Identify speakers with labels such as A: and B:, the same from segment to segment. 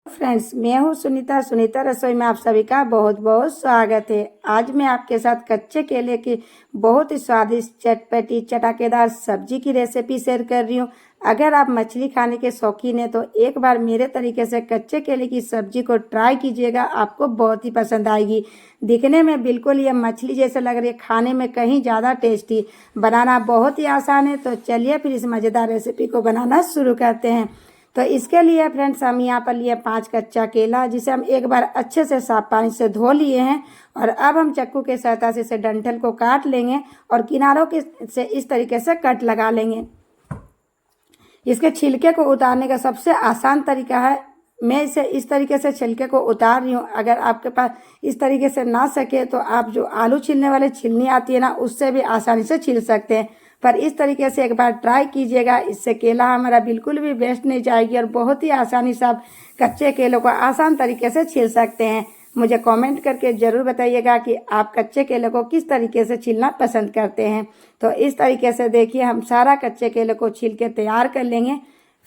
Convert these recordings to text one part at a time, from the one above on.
A: Friends, मैं हूँ सुनीता रसोई में आप सभी का बहुत बहुत स्वागत है। आज मैं आपके साथ कच्चे केले की बहुत ही स्वादिष्ट चटपटी चटाकेदार सब्जी की रेसिपी शेयर कर रही हूँ। अगर आप मछली खाने के शौकीन हैं तो एक बार मेरे तरीके से कच्चे केले की सब्जी को ट्राई कीजिएगा, आपको बहुत ही पसंद आएगी। दिखने में बिल्कुल ये मछली जैसे लग रही है, खाने में कहीं ज़्यादा टेस्टी। बनाना बहुत ही आसान है, तो चलिए फिर इस मज़ेदार रेसिपी को बनाना शुरू करते हैं। तो इसके लिए फ्रेंड्स हम यहाँ पर लिए 5 कच्चा केला, जिसे हम एक बार अच्छे से साफ पानी से धो लिए हैं। और अब हम चाकू के सहायता से इसे डंठल को काट लेंगे और किनारों के से इस तरीके से कट लगा लेंगे। इसके छिलके को उतारने का सबसे आसान तरीका है, मैं इसे इस तरीके से छिलके को उतार रही हूँ। अगर आपके पास इस तरीके से ना सके तो आप जो आलू छीलने वाले छिलनी आती है ना, उससे भी आसानी से छील सकते हैं। पर इस तरीके से एक बार ट्राई कीजिएगा, इससे केला हमारा बिल्कुल भी वेस्ट नहीं जाएगी और बहुत ही आसानी से आप कच्चे केलों को आसान तरीके से छील सकते हैं। मुझे कमेंट करके ज़रूर बताइएगा कि आप कच्चे केले को किस तरीके से छीलना पसंद करते हैं। तो इस तरीके से देखिए हम सारा कच्चे केले को छील के तैयार कर लेंगे।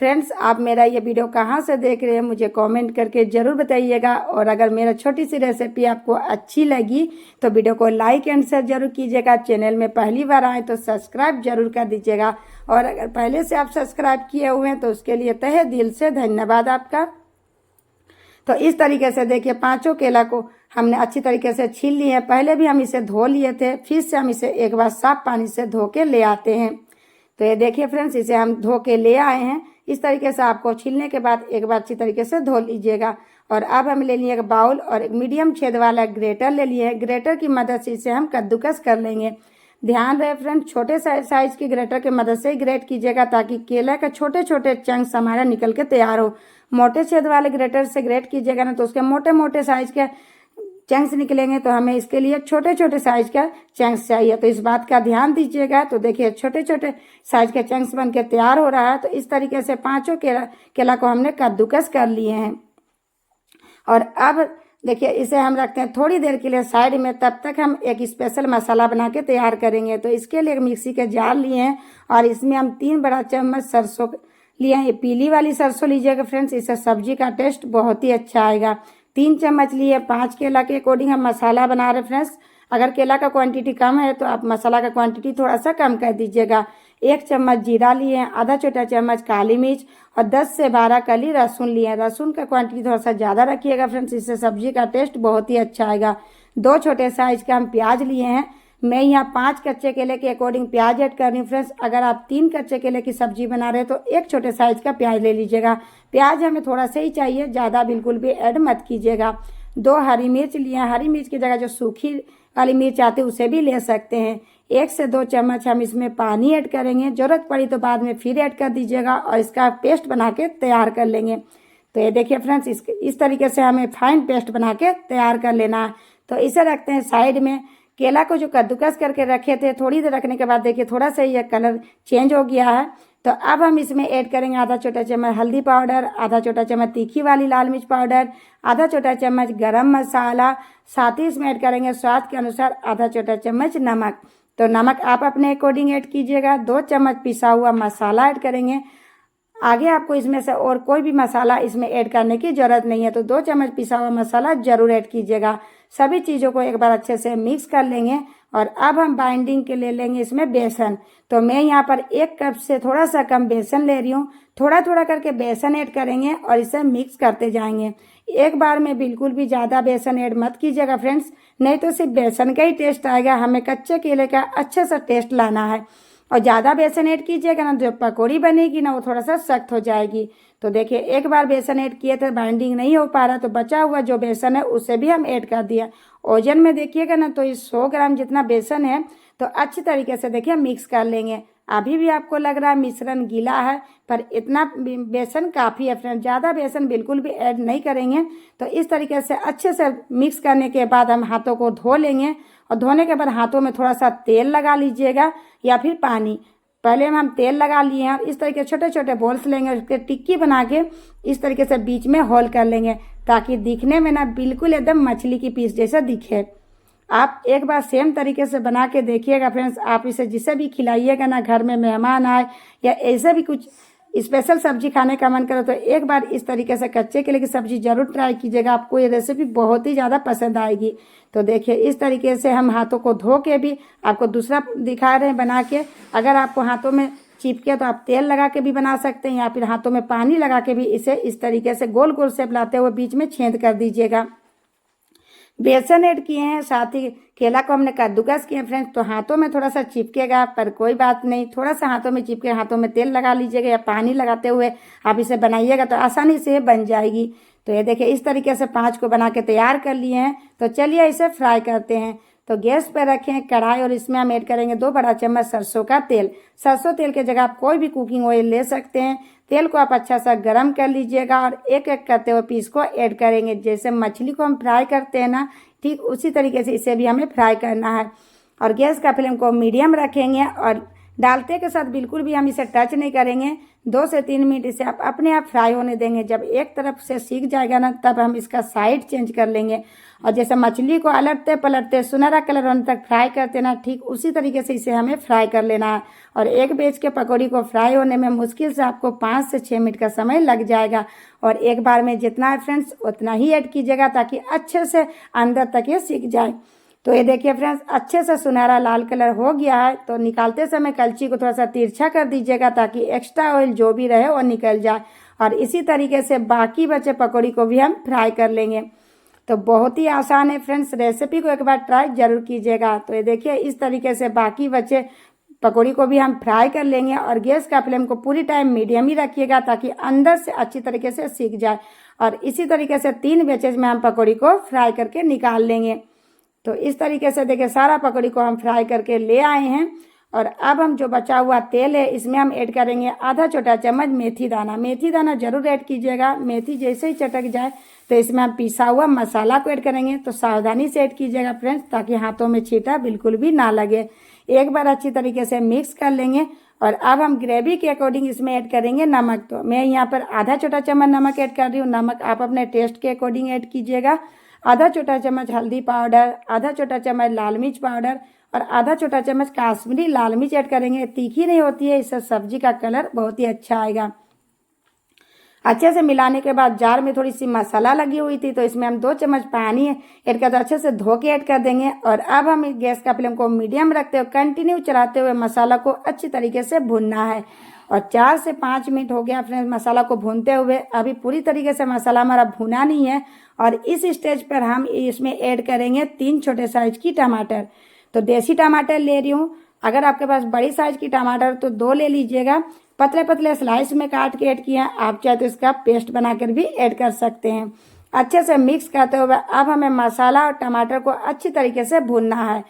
A: फ्रेंड्स, आप मेरा ये वीडियो कहाँ से देख रहे हैं मुझे कमेंट करके ज़रूर बताइएगा। और अगर मेरा छोटी सी रेसिपी आपको अच्छी लगी तो वीडियो को लाइक एंड शेयर जरूर कीजिएगा। चैनल में पहली बार आए तो सब्सक्राइब जरूर कर दीजिएगा, और अगर पहले से आप सब्सक्राइब किए हुए हैं तो उसके लिए तहे दिल से धन्यवाद आपका। तो इस तरीके से देखिए पांचों केला को हमने अच्छी तरीके से छील लिए हैं। पहले भी हम इसे धो लिए थे, फिर से हम इसे एक बार साफ पानी से धो के ले आते हैं। तो ये देखिए फ्रेंड्स, इसे हम धो के ले आए हैं। इस तरीके से आपको छीलने के बाद एक बार अच्छी तरीके से धो लीजिएगा। और अब हम ले लिए एक बाउल और एक मीडियम छेद वाला ग्रेटर ले लिए हैं। ग्रेटर की मदद से इसे हम कद्दूकस कर लेंगे। ध्यान रहे फ्रेंड, छोटे साइज की ग्रेटर की मदद से ही ग्रेट कीजिएगा, ताकि केला का छोटे छोटे चंक्स हमारा निकल के तैयार हो। मोटे छेद वाले ग्रेटर से ग्रेट कीजिएगा ना तो उसके मोटे मोटे साइज के चंक्स निकलेंगे, तो हमें इसके लिए छोटे छोटे साइज का चंक्स चाहिए। तो इस बात का ध्यान दीजिएगा। तो देखिए छोटे छोटे साइज के चंक्स बन के तैयार हो रहा है। तो इस तरीके से पांचों केला को हमने कद्दूकस कर लिए हैं। और अब देखिए इसे हम रखते हैं थोड़ी देर के लिए साइड में, तब तक हम एक स्पेशल मसाला बना के तैयार करेंगे। तो इसके लिए एक मिक्सी के जार लिए हैं और इसमें हम 3 बड़ा चम्मच सरसों लिए हैं। ये पीली वाली सरसों लीजिएगा फ्रेंड्स, इससे सब्जी का टेस्ट बहुत ही अच्छा आएगा। 3 चम्मच लिए। 5 केला के अकॉर्डिंग हम मसाला बना रहे फ्रेंड्स। अगर केला का क्वांटिटी कम है तो आप मसाला का क्वांटिटी थोड़ा सा कम कर दीजिएगा। 1 चम्मच जीरा लिए हैं, आधा छोटा चम्मच काली मिर्च और 10 से 12 कली लहसुन लिए हैं। लहसुन का क्वांटिटी थोड़ा सा ज़्यादा रखिएगा फ्रेंड्स, इससे सब्जी का टेस्ट बहुत ही अच्छा आएगा। 2 छोटे साइज का हम प्याज लिए हैं। मैं यहाँ 5 कच्चे केले के अकॉर्डिंग प्याज ऐड कर रही हूँ फ्रेंड्स। अगर आप 3 कच्चे केले की सब्जी बना रहे हैं तो 1 छोटे साइज का प्याज ले लीजिएगा। प्याज हमें थोड़ा सा ही चाहिए, ज़्यादा बिल्कुल भी ऐड मत कीजिएगा। 2 हरी मिर्च लिए हैं। हरी मिर्च की जगह जो सूखी वाली मिर्च आती है उसे भी ले सकते हैं। 1 से 2 चम्मच हम इसमें पानी ऐड करेंगे। जरूरत पड़ी तो बाद में फिर ऐड कर दीजिएगा और इसका पेस्ट बना के तैयार कर लेंगे। तो ये देखिए फ्रेंड्स, इस तरीके से हमें फाइन पेस्ट बना के तैयार कर लेना है। तो इसे रखते हैं साइड में। केला को जो कद्दूकस करके रखे थे, थोड़ी देर रखने के बाद देखिए थोड़ा सा ये कलर चेंज हो गया है। तो अब हम इसमें ऐड करेंगे आधा छोटा चम्मच हल्दी पाउडर, आधा छोटा चम्मच तीखी वाली लाल मिर्च पाउडर, आधा छोटा चम्मच गरम मसाला, साथ ही इसमें ऐड करेंगे स्वाद के अनुसार आधा छोटा चम्मच नमक। तो नमक आप अपने अकॉर्डिंग ऐड कीजिएगा। 2 चम्मच पिसा हुआ मसाला ऐड करेंगे। आगे आपको इसमें से और कोई भी मसाला इसमें ऐड करने की जरूरत नहीं है, तो 2 चम्मच पिसा हुआ मसाला जरूर ऐड कीजिएगा। सभी चीज़ों को एक बार अच्छे से मिक्स कर लेंगे। और अब हम बाइंडिंग के ले लेंगे इसमें बेसन। तो मैं यहाँ पर 1 कप से थोड़ा सा कम बेसन ले रही हूँ। थोड़ा थोड़ा करके बेसन ऐड करेंगे और इसे मिक्स करते जाएंगे। एक बार में बिल्कुल भी ज़्यादा बेसन ऐड मत कीजिएगा फ्रेंड्स, नहीं तो सिर्फ बेसन का ही टेस्ट आएगा। हमें कच्चे केले का अच्छे सा टेस्ट लाना है। और ज़्यादा बेसन ऐड कीजिएगा ना, जो पकौड़ी बनेगी ना वो थोड़ा सा सख्त हो जाएगी। तो देखिए एक बार बेसन ऐड किए थे, बाइंडिंग नहीं हो पा रहा, तो बचा हुआ जो बेसन है उसे भी हम ऐड कर दिया। ओजन में देखिएगा ना तो इस 100 ग्राम जितना बेसन है। तो अच्छी तरीके से देखिए मिक्स कर लेंगे। अभी भी आपको लग रहा है मिश्रण गीला है, पर इतना बेसन काफ़ी है फ्रेंड, ज़्यादा बेसन बिल्कुल भी ऐड नहीं करेंगे। तो इस तरीके से अच्छे से मिक्स करने के बाद हम हाथों को धो लेंगे। और धोने के बाद हाथों में थोड़ा सा तेल लगा लीजिएगा या फिर पानी। पहले हम तेल लगा लिए हैं। इस तरीके छोटे छोटे बॉल्स लेंगे, उसके टिक्की बना के इस तरीके से बीच में होल कर लेंगे, ताकि दिखने में ना बिल्कुल एकदम मछली की पीस जैसा दिखे। आप एक बार सेम तरीके से बना के देखिएगा फ्रेंड्स। आप इसे जिसे भी खिलाइएगा ना, घर में मेहमान आए या ऐसे भी कुछ स्पेशल सब्जी खाने का मन करो तो एक बार इस तरीके से कच्चे केले की सब्जी जरूर ट्राई कीजिएगा, आपको ये रेसिपी बहुत ही ज़्यादा पसंद आएगी। तो देखिए इस तरीके से हम हाथों को धो के भी आपको दूसरा दिखा रहे हैं बना के। अगर आपको हाथों में चिपके तो आप तेल लगा के भी बना सकते हैं, या फिर हाथों में पानी लगा के भी इसे इस तरीके से गोल गोल शेप लाते हुए बीच में छेद कर दीजिएगा। बेसन ऐड किए हैं, साथ ही केला को हमने कद्दूकस किए हैं फ्रेंड्स, तो हाथों में थोड़ा सा चिपकेगा पर कोई बात नहीं, थोड़ा सा हाथों में चिपके हाथों में तेल लगा लीजिएगा या पानी लगाते हुए आप इसे बनाइएगा तो आसानी से बन जाएगी। तो ये देखिए इस तरीके से 5 को बना के तैयार कर लिए हैं। तो चलिए इसे फ्राई करते हैं। तो गैस पर रखें कढ़ाई और इसमें हम ऐड करेंगे 2 बड़ा चम्मच सरसों का तेल। सरसों तेल की जगह आप कोई भी कुकिंग ऑयल ले सकते हैं। तेल को आप अच्छा सा गर्म कर लीजिएगा और एक एक करते हुए पीस को ऐड करेंगे। जैसे मछली को हम फ्राई करते हैं ना, ठीक उसी तरीके से इसे भी हमें फ्राई करना है। और गैस का फ्लेम को मीडियम रखेंगे और डालते के साथ बिल्कुल भी हम इसे टच नहीं करेंगे। 2 से 3 मिनट इसे आप अपने आप फ्राई होने देंगे। जब एक तरफ से सीख जाएगा ना, तब हम इसका साइड चेंज कर लेंगे। और जैसे मछली को अलटते पलटते सुनहरा कलर होने तक फ्राई करते ना, ठीक उसी तरीके से इसे हमें फ्राई कर लेना है। और एक बैच के पकौड़ी को फ्राई होने में मुश्किल से आपको 5 से 6 मिनट का समय लग जाएगा। और एक बार में जितना है फ्रेंड्स उतना ही ऐड कीजिएगा ताकि अच्छे से अंदर तक ये सीख जाए। तो ये देखिए फ्रेंड्स अच्छे से सुनहरा लाल कलर हो गया है। तो निकालते समय कलछी को थोड़ा सा तिरछा कर दीजिएगा ताकि एक्स्ट्रा ऑयल जो भी रहे वो निकल जाए। और इसी तरीके से बाकी बचे पकौड़ी को भी हम फ्राई कर लेंगे। तो बहुत ही आसान है फ्रेंड्स, रेसिपी को एक बार ट्राई जरूर कीजिएगा। तो ये देखिए इस तरीके से बाकी बचे पकौड़ी को भी हम फ्राई कर लेंगे। और गैस का फ्लेम को पूरी टाइम मीडियम ही रखिएगा ताकि अंदर से अच्छी तरीके से सीख जाए। और इसी तरीके से 3 बैचेज में हम पकौड़ी को फ्राई करके निकाल लेंगे। तो इस तरीके से देखिए सारा पकौड़ी को हम फ्राई करके ले आए हैं। और अब हम जो बचा हुआ तेल है इसमें हम ऐड करेंगे आधा छोटा चम्मच मेथी दाना। मेथी दाना जरूर ऐड कीजिएगा। मेथी जैसे ही चटक जाए तो इसमें हम पिसा हुआ मसाला को ऐड करेंगे। तो सावधानी से ऐड कीजिएगा फ्रेंड्स ताकि हाथों में छींटा बिल्कुल भी ना लगे। एक बार अच्छी तरीके से मिक्स कर लेंगे। और अब हम ग्रेवी के अकॉर्डिंग इसमें ऐड करेंगे नमक। तो मैं यहाँ पर आधा छोटा चम्मच नमक ऐड कर रही हूँ। नमक आप अपने टेस्ट के अकॉर्डिंग ऐड कीजिएगा। आधा छोटा चम्मच हल्दी पाउडर, आधा छोटा चम्मच लाल मिर्च पाउडर और आधा छोटा चम्मच काश्मीरी लाल मिर्च ऐड करेंगे। तीखी नहीं होती है, इससे सब्जी का कलर बहुत ही अच्छा आएगा। अच्छे से मिलाने के बाद जार में थोड़ी सी मसाला लगी हुई थी तो इसमें हम 2 चम्मच पानी ऐड कर अच्छे से धो के ऐड कर देंगे। और अब हम गैस का फ्लेम को मीडियम रखते हुए कंटिन्यू चलाते हुए मसाला को अच्छी तरीके से भूनना है। और 4 से 5 मिनट हो गया फ्रेंड्स मसाला को भूनते हुए। अभी पूरी तरीके से मसाला हमारा भुना नहीं है। और इस स्टेज पर हम इसमें ऐड करेंगे 3 छोटे साइज की टमाटर। तो देसी टमाटर ले रही हूँ। अगर आपके पास बड़ी साइज की टमाटर तो 2 ले लीजिएगा। पतले पतले स्लाइस में काट के ऐड किया। आप चाहे तो इसका पेस्ट बनाकर भी ऐड कर सकते हैं। अच्छे से मिक्स करते हुए अब हमें मसाला और टमाटर को अच्छी तरीके से भूनना है।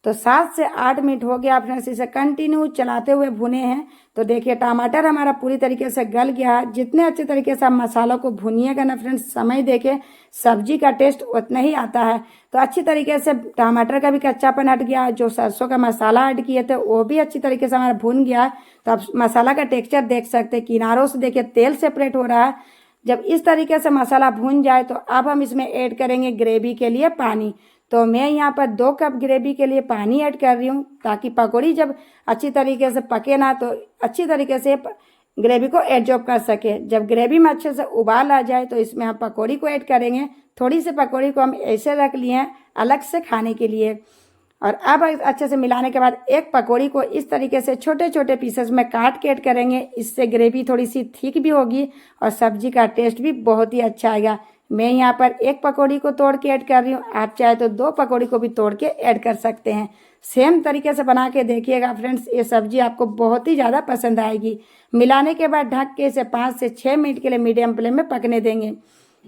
A: तो 7 से 8 मिनट हो गया फ्रेंड्स इसे कंटिन्यू चलाते हुए भुने हैं। तो देखिए टमाटर हमारा पूरी तरीके से गल गया है। जितने अच्छे तरीके से आप मसाला को भुनिएगा ना फ्रेंड्स, समय देके सब्जी का टेस्ट उतना ही आता है। तो अच्छी तरीके से टमाटर का भी कच्चापन हट गया। जो सरसों का मसाला ऐड किए थे वो भी अच्छी तरीके से हमारा भुन गया है। तो आप मसाला का टेक्सचर देख सकते हैं, किनारों से देखिए तेल सेपरेट हो रहा है। जब इस तरीके से मसाला भुन जाए तो अब हम इसमें ऐड करेंगे ग्रेवी के लिए पानी। तो मैं यहाँ पर 2 कप ग्रेवी के लिए पानी ऐड कर रही हूँ ताकि पकौड़ी जब अच्छी तरीके से पके ना तो अच्छी तरीके से ग्रेवी को एब्जॉर्ब कर सके। जब ग्रेवी में अच्छे से उबाल आ जाए तो इसमें हम पकौड़ी को ऐड करेंगे। थोड़ी सी पकौड़ी को हम ऐसे रख लिए हैं अलग से खाने के लिए। और अब अच्छे से मिलाने के बाद एक पकौड़ी को इस तरीके से छोटे छोटे पीसेस में काट के ऐड करेंगे। इससे ग्रेवी थोड़ी सी थिक भी होगी और सब्जी का टेस्ट भी बहुत ही अच्छा आएगा। मैं यहाँ पर 1 पकौड़ी को तोड़ के ऐड कर रही हूँ। आप चाहे तो 2 पकौड़ी को भी तोड़ के ऐड कर सकते हैं। सेम तरीके से बना के देखिएगा फ्रेंड्स, ये सब्जी आपको बहुत ही ज़्यादा पसंद आएगी। मिलाने के बाद ढक के इसे 5 से 6 मिनट के लिए मीडियम फ्लेम में पकने देंगे।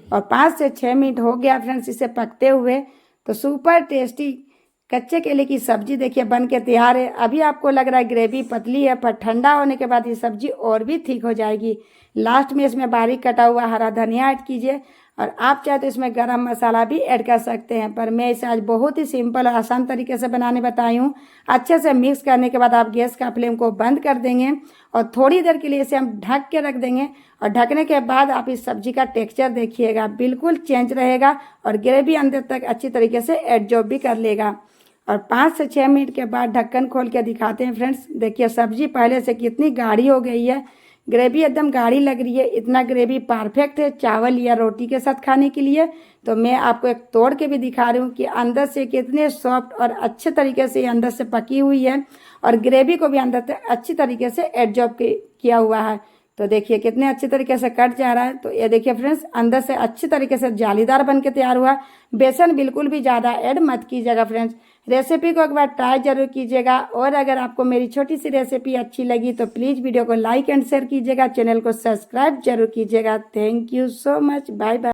A: और 5 से 6 मिनट हो गया फ्रेंड्स इसे पकते हुए। तो सुपर टेस्टी कच्चे केले की सब्जी देखिए बन के तैयार है। अभी आपको लग रहा है ग्रेवी पतली है, पर ठंडा होने के बाद ये सब्जी और भी ठीक हो जाएगी। लास्ट में इसमें बारीक कटा हुआ हरा धनिया ऐड कीजिए। और आप चाहे तो इसमें गरम मसाला भी ऐड कर सकते हैं, पर मैं इसे आज बहुत ही सिंपल और आसान तरीके से बनाने बताई हूँ। अच्छे से मिक्स करने के बाद आप गैस का फ्लेम को बंद कर देंगे और थोड़ी देर के लिए इसे हम ढक के रख देंगे। और ढकने के बाद आप इस सब्जी का टेक्सचर देखिएगा, बिल्कुल चेंज रहेगा और ग्रेवी अंदर तक अच्छी तरीके से एब्जॉर्ब भी कर लेगा। और 5 से 6 मिनट के बाद ढक्कन खोल के दिखाते हैं फ्रेंड्स। देखिए सब्जी पहले से कितनी गाढ़ी हो गई है। ग्रेवी एकदम गाढ़ी लग रही है। इतना ग्रेवी परफेक्ट है चावल या रोटी के साथ खाने के लिए। तो मैं आपको एक तोड़ के भी दिखा रही हूँ कि अंदर से कितने सॉफ्ट और अच्छे तरीके से ये अंदर से पकी हुई है और ग्रेवी को भी अंदर से अच्छी तरीके से एडजॉर्ब किया हुआ है। तो देखिए कितने अच्छे तरीके से कट जा रहा है। तो ये देखिए फ्रेंड्स, अंदर से अच्छी तरीके से जालीदार बन के तैयार हुआ। बेसन बिल्कुल भी ज़्यादा ऐड मत कीजिएगा फ्रेंड्स। रेसिपी को एक बार ट्राई जरूर कीजिएगा और अगर आपको मेरी छोटी सी रेसिपी अच्छी लगी तो प्लीज़ वीडियो को लाइक एंड शेयर कीजिएगा, चैनल को सब्सक्राइब जरूर कीजिएगा। Thank you so much, bye bye.